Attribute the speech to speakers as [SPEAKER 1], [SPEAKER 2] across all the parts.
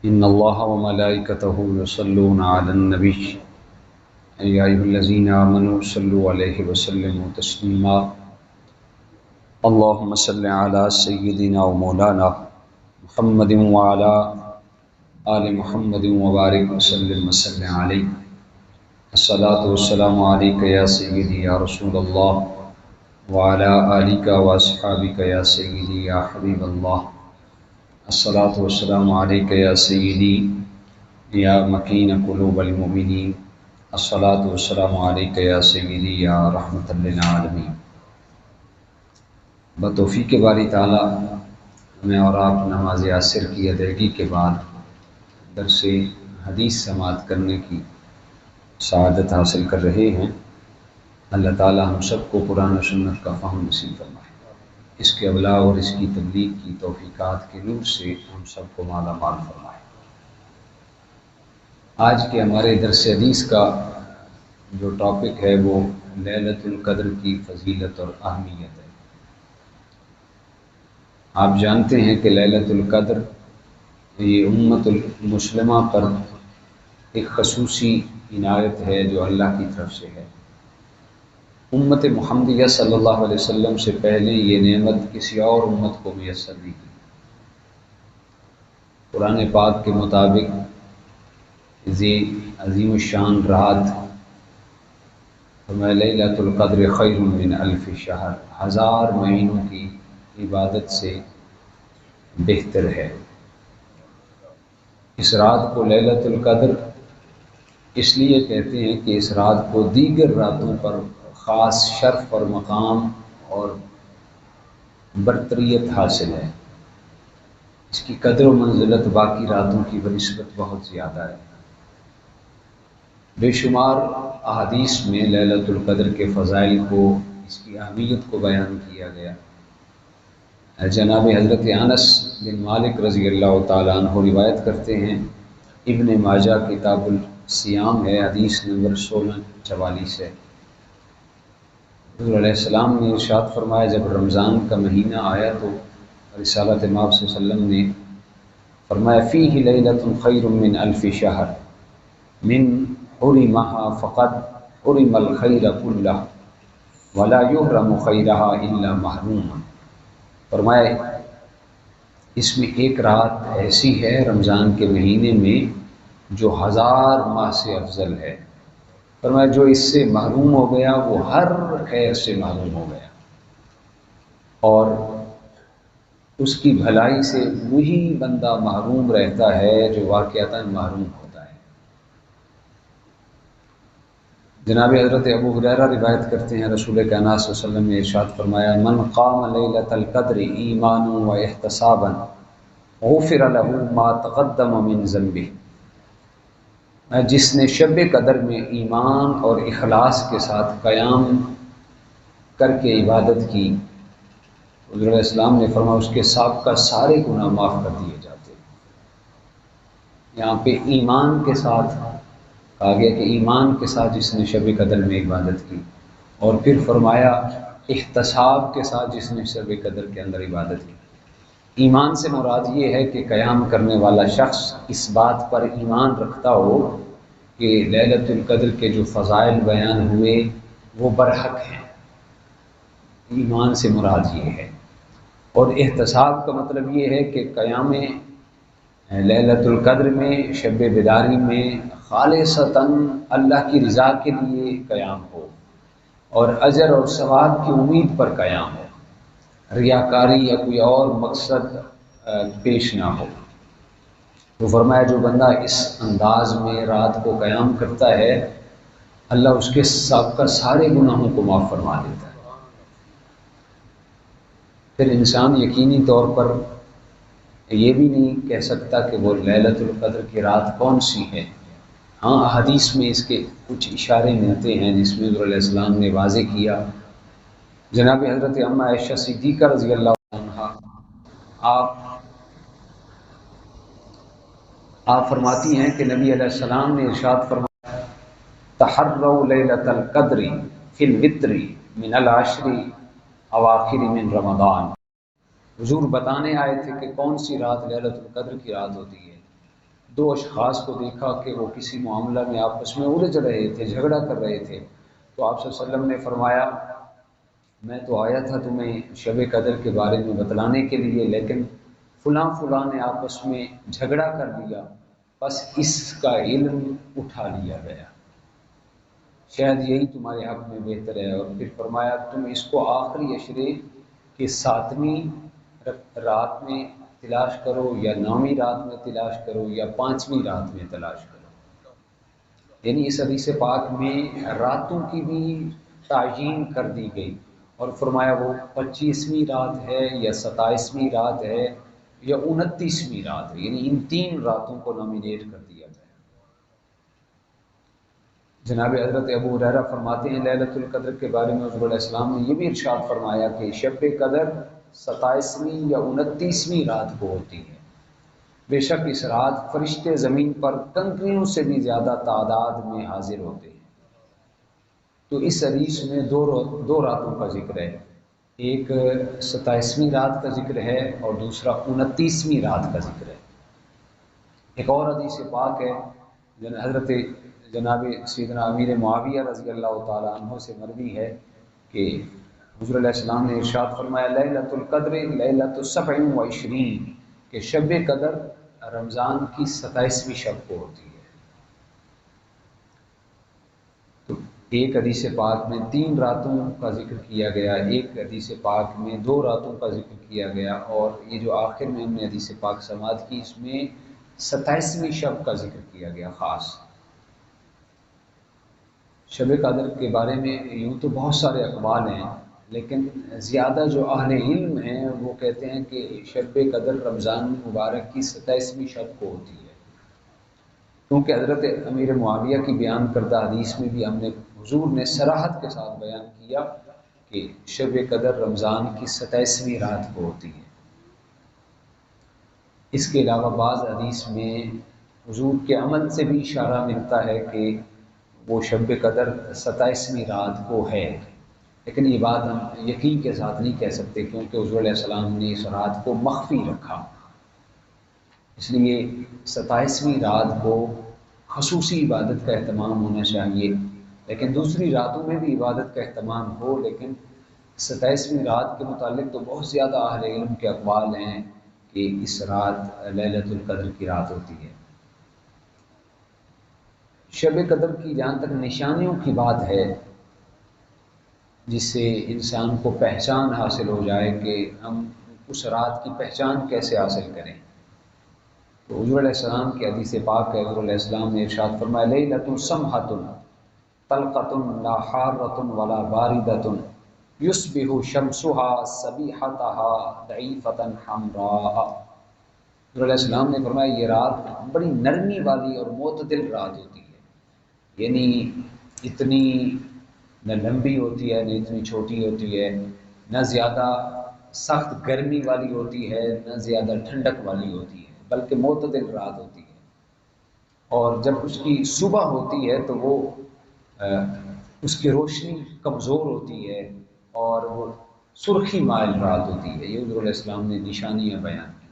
[SPEAKER 1] ان اللہ وملائکتہ یصلون علی النبی یا ایھا الذین آمنوا صلوا علیہ وسلموا تسلیما اللہم صل علی سیدنا و مولانا محمد وعلی آل محمد وبارک وسلم وسلم علیہ الصلاۃ والسلام علیک یا سیدی یا رسول اللہ وعلی آلک واصحابک یا سیدی یا حبیب اللہ الصلاۃ والسلام علیک یا سیدی یا مکین قلوب المؤمنین الصلاۃ والسلام علیک یا سیدی یا رحمۃ للعالمین۔ بتوفیق باری تعالیٰ میں اور آپ نماز عصر کی ادائیگی کے بعد درس حدیث سماعت کرنے کی سعادت حاصل کر رہے ہیں۔ اللہ تعالیٰ ہم سب کو قرآن و سنت کا فہم نصیب فرمائے، اس کے ابلاغ اور اس کی تبلیغ کی توفیقات کے نور سے ہم سب کو مالا مال فرمائے۔ آج کے ہمارے درس حدیث کا جو ٹاپک ہے وہ لیلۃ القدر کی فضیلت اور اہمیت ہے۔ آپ جانتے ہیں کہ لیلۃ القدر یہ امت المسلمہ پر ایک خصوصی عنایت ہے جو اللہ کی طرف سے ہے۔ امت محمدیہ صلی اللہ علیہ وسلم سے پہلے یہ نعمت کسی اور امت کو میسر نہیں ہوئی۔ قرآن پاک کے مطابق یہ عظیم الشان رات فرمایا لیلۃ القدر خیر من الف شہر، 1000 مہینوں کی عبادت سے بہتر ہے۔ اس رات کو لیلۃ القدر اس لیے کہتے ہیں کہ اس رات کو دیگر راتوں پر خاص شرف اور مقام اور برتریت حاصل ہے۔ اس کی قدر و منزلت باقی راتوں کی بنسبت بہت زیادہ ہے۔ بے شمار احادیث میں لیلۃ القدر کے فضائل کو، اس کی اہمیت کو بیان کیا گیا۔ جناب حضرت انس بن مالک رضی اللہ تعالیٰ عنہ روایت کرتے ہیں، ابن ماجہ کتاب الصیام ہے، حدیث نمبر 1644 ہے۔ حضور علیہ السلام نے ارشاد فرمایا، جب رمضان کا مہینہ آیا تو رسالت مآب صلی اللہ علیہ وسلم نے فرمایا فیہ لیلۃ خیر من الف شہر من حرمہا فقد حرم الخیر کلہ ولا یحرم خیرہا الا محروم۔ فرمایا اس میں ایک رات ایسی ہے رمضان کے مہینے میں جو 1000 ماہ سے افضل ہے۔ فرمایا جو اس سے محروم ہو گیا وہ ہر خیر سے محروم ہو گیا، اور اس کی بھلائی سے وہی بندہ محروم رہتا ہے جو واقعتاً محروم ہوتا ہے۔ جناب حضرت ابو ہریرہ روایت کرتے ہیں، رسول کائنات صلی اللہ علیہ وسلم نے ارشاد فرمایا، من قام لیلۃ القدر ایمانا و احتسابا غفر له ما تقدم من ذنبہ۔ جس نے شب قدر میں ایمان اور اخلاص کے ساتھ قیام کر کے عبادت کی، حضور علیہ السلام نے فرمایا اس کے سابقہ سارے گناہ معاف کر دیے جاتے ہیں۔ یہاں پہ ایمان کے ساتھ کہا گیا کہ ایمان کے ساتھ جس نے شب قدر میں عبادت کی، اور پھر فرمایا احتساب کے ساتھ جس نے شب قدر کے اندر عبادت کی۔ ایمان سے مراد یہ ہے کہ قیام کرنے والا شخص اس بات پر ایمان رکھتا ہو کہ لیلۃ القدر کے جو فضائل بیان ہوئے وہ برحق ہیں، ایمان سے مراد یہ ہے۔ اور احتساب کا مطلب یہ ہے کہ قیام لیلۃ القدر میں، شب بیداری میں خالصتاً اللہ کی رضا کے لیے قیام ہو اور اجر اور ثواب کی امید پر قیام ہو، ریاکاری یا کوئی اور مقصد پیش نہ ہو۔ تو فرمایا جو بندہ اس انداز میں رات کو قیام کرتا ہے، اللہ اس کے سابقہ سارے گناہوں کو معاف فرما دیتا ہے۔ پھر انسان یقینی طور پر یہ بھی نہیں کہہ سکتا کہ وہ لیلۃ القدر کی رات کون سی ہے۔ ہاں احادیث میں اس کے کچھ اشارے ملتے ہیں جس میں حضور علیہ السلام نے واضح کیا۔ جناب حضرت اماں عائشہ صدیقہ رضی اللہ عنہا آپ فرماتی ہیں کہ نبی علیہ السلام نے ارشاد فرمایا، تحروا لیلۃ القدر فی الوتر من العشر اواخر من رمضان۔ حضور بتانے آئے تھے کہ کون سی رات لیلۃ القدر کی رات ہوتی ہے، دو اشخاص کو دیکھا کہ وہ کسی معاملہ میں آپس میں الجھ رہے تھے، جھگڑا کر رہے تھے، تو آپ صلی اللہ علیہ وسلم نے فرمایا میں تو آیا تھا تمہیں شب قدر کے بارے میں بتلانے کے لیے، لیکن فلاں فلاں نے آپس میں جھگڑا کر دیا، بس اس کا علم اٹھا لیا گیا، شاید یہی تمہارے حق میں بہتر ہے۔ اور پھر فرمایا تم اس کو آخری عشرے کے 7ویں رات میں تلاش کرو، یا 9ویں رات میں تلاش کرو، یا 5ویں رات میں تلاش کرو۔ یعنی اس حدیث پاک میں راتوں کی بھی تعیین کر دی گئی، اور فرمایا وہ 25ویں رات ہے یا 27ویں رات ہے یا 29ویں رات ہے، یعنی ان 3 راتوں کو نامینیٹ کر دیا گیا۔ جناب حضرت ابو ہریرہ فرماتے ہیں لیلۃ القدر کے بارے میں حضور علیہ السلام نے یہ بھی ارشاد فرمایا کہ شب قدر 27ویں یا 29ویں رات کو ہوتی ہے، بے شک اس رات فرشتے زمین پر کنکریوں سے بھی زیادہ تعداد میں حاضر ہوتے ہیں۔ تو اس حدیث میں دو راتوں کا ذکر ہے، ایک 27ویں رات کا ذکر ہے اور دوسرا 29ویں رات کا ذکر ہے۔ ایک اور حدیث پاک ہے حضرت جناب سیدنا امیر معاویہ رضی اللہ تعالیٰ عنہ سے مروی ہے کہ حضور علیہ السلام نے ارشاد فرمایا لیلۃ القدر لیلۃ 27 کہ شب قدر رمضان کی 27ویں شب کو ہوتی ہے۔ تو ایک حدیث پاک میں 3 راتوں کا ذکر کیا گیا، ایک حدیث پاک میں 2 راتوں کا ذکر کیا گیا، اور یہ جو آخر میں ہم نے حدیث پاک سماعت کی اس میں 27ویں شب کا ذکر کیا گیا خاص۔ شب قدر کے بارے میں یوں تو بہت سارے اقوال ہیں، لیکن زیادہ جو اہل علم ہیں وہ کہتے ہیں کہ شب قدر رمضان مبارک کی 27ویں شب کو ہوتی ہے، کیونکہ حضرت امیر معاویہ کی بیان کردہ حدیث میں بھی ہم نے حضور نے صراحت کے ساتھ بیان کیا کہ شب قدر رمضان کی 27ویں رات کو ہوتی ہے۔ اس کے علاوہ بعض حدیث میں حضور کے عمل سے بھی اشارہ ملتا ہے کہ وہ شب قدر 27ویں رات کو ہے، لیکن یہ بات ہم یقین کے ساتھ نہیں کہہ سکتے، کیونکہ حضور علیہ السلام نے اس رات کو مخفی رکھا، اس لیے 27ویں رات کو خصوصی عبادت کا اہتمام ہونا چاہیے، لیکن دوسری راتوں میں بھی عبادت کا اہتمام ہو، لیکن 27ویں رات کے متعلق تو بہت زیادہ اہل علم کے اقوال ہیں کہ اس رات لیلۃ القدر کی رات ہوتی ہے۔ شب قدر کی جہاں تک نشانیوں کی بات ہے جس سے انسان کو پہچان حاصل ہو جائے کہ ہم اس رات کی پہچان کیسے حاصل کریں، تو حضور علیہ السلام کی حدیث پاک ہے، حضور علیہ السلام نے ارشاد فرمایا لیلۃ سمحۃ طلقۃ لا حارۃ ولا باردۃ یصبح شمسها صبیحتها ضعیفۃ حمراء۔ حضور علیہ السلام نے فرمایا یہ رات بڑی نرمی والی اور معتدل رات ہوتی ہے، یعنی اتنی نہ لمبی ہوتی ہے نہ اتنی چھوٹی ہوتی ہے، نہ زیادہ سخت گرمی والی ہوتی ہے نہ زیادہ ٹھنڈک والی ہوتی ہے، بلکہ معتدل رات ہوتی ہے، اور جب اس کی صبح ہوتی ہے تو وہ اس کی روشنی کمزور ہوتی ہے اور وہ سرخی مائل رات ہوتی ہے۔ یہ حضور علیہ السلام نے نشانیاں بیان کی۔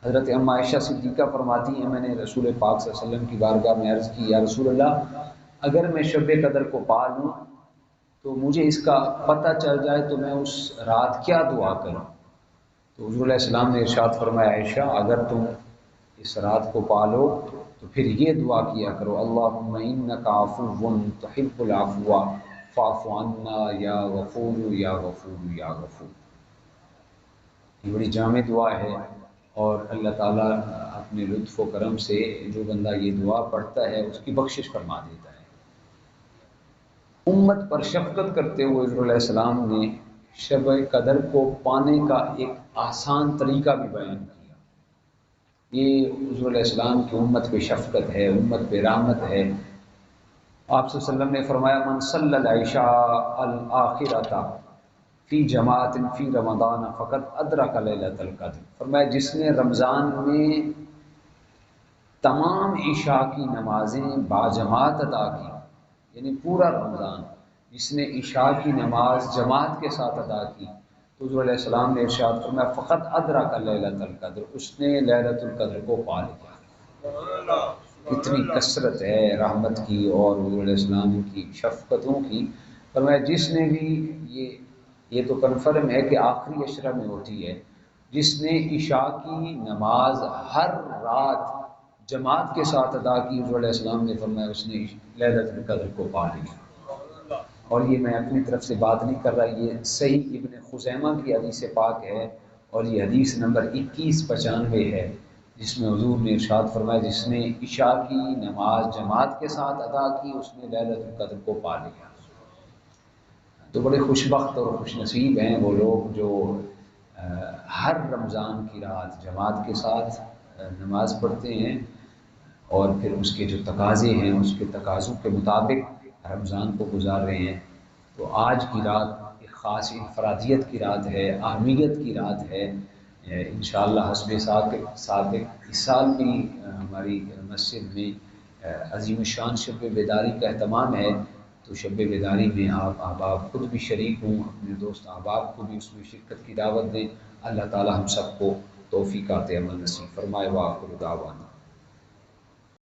[SPEAKER 1] حضرت ام عائشہ صدیقہ فرماتی ہیں میں نے رسول پاک صلی اللہ علیہ وسلم کی بارگاہ میں عرض کی یا رسول اللہ اگر میں شب قدر کو پا لوں تو مجھے اس کا پتہ چل جائے تو میں اس رات کیا دعا کروں، تو حضور علیہ السلام نے ارشاد فرمایا عائشہ اگر تم اس رات کو پالو تو پھر یہ دعا کیا کرو اللہم انک عفو تحب العفو فاعف عنا یا غفور یا غفور یا غفور۔ یہ بڑی جامع دعا ہے، اور اللہ تعالیٰ اپنے لطف و کرم سے جو بندہ یہ دعا پڑھتا ہے اس کی بخشش فرما دیتا ہے۔ امت پر شفقت کرتے ہوئے حضور علیہ السلام نے شب قدر کو پانے کا ایک آسان طریقہ بھی بیان کیا۔ یہ حضور علیہ السلام کی امت پہ شفقت ہے، امت پہ رحمت ہے۔ آپ صلی اللہ علیہ وسلم نے فرمایا من صلی العشاء الآخرۃ فی جماعت فی رمضان فقد ادرک لیلۃ القدر، فرمایا جس نے رمضان میں تمام عشاء کی نمازیں باجماعت ادا کی، یعنی پورا رمضان جس نے عشاء کی نماز جماعت کے ساتھ ادا کی تو حضور علیہ السلام نے ارشاد فرمایا فقط ادرک لیلۃ القدر، اس نے لیلۃ القدر کو پا لیا۔ اتنی کثرت ہے رحمت کی اور حضور علیہ السلام کی شفقتوں کی۔ فرمایا جس نے بھی یہ تو کنفرم ہے کہ آخری عشرہ میں ہوتی ہے، جس نے عشاء کی نماز ہر رات جماعت کے ساتھ ادا کی، حضور علیہ السلام نے فرمایا اس نے لیلۃ القدر کو پا لیا۔ اور یہ میں اپنی طرف سے بات نہیں کر رہا، یہ صحیح ابن خزیمہ کی حدیث پاک ہے، اور یہ حدیث نمبر 2195 ہے، جس میں حضور نے ارشاد فرمایا جس نے عشاء کی نماز جماعت کے ساتھ ادا کی اس نے لیلۃ القدر کو پا لیا۔ تو بڑے خوش بخت اور خوش نصیب ہیں وہ لوگ جو ہر رمضان کی رات جماعت کے ساتھ نماز پڑھتے ہیں اور پھر اس کے جو تقاضے ہیں اس کے تقاضوں کے مطابق رمضان کو گزار رہے ہیں۔ تو آج کی رات ایک خاص انفرادیت کی رات ہے، اہمیت کی رات ہے۔ انشاءاللہ حسب سابق اس سال بھی ہماری مسجد میں عظیم الشان شب بیداری کا اہتمام ہے، تو شب بیداری میں آپ احباب خود بھی شریک ہوں، اپنے دوست احباب کو بھی اس میں شرکت کی دعوت دیں۔ اللہ تعالی ہم سب کو توفیقات عمل نصیب فرمائے۔ وآخر دعوانا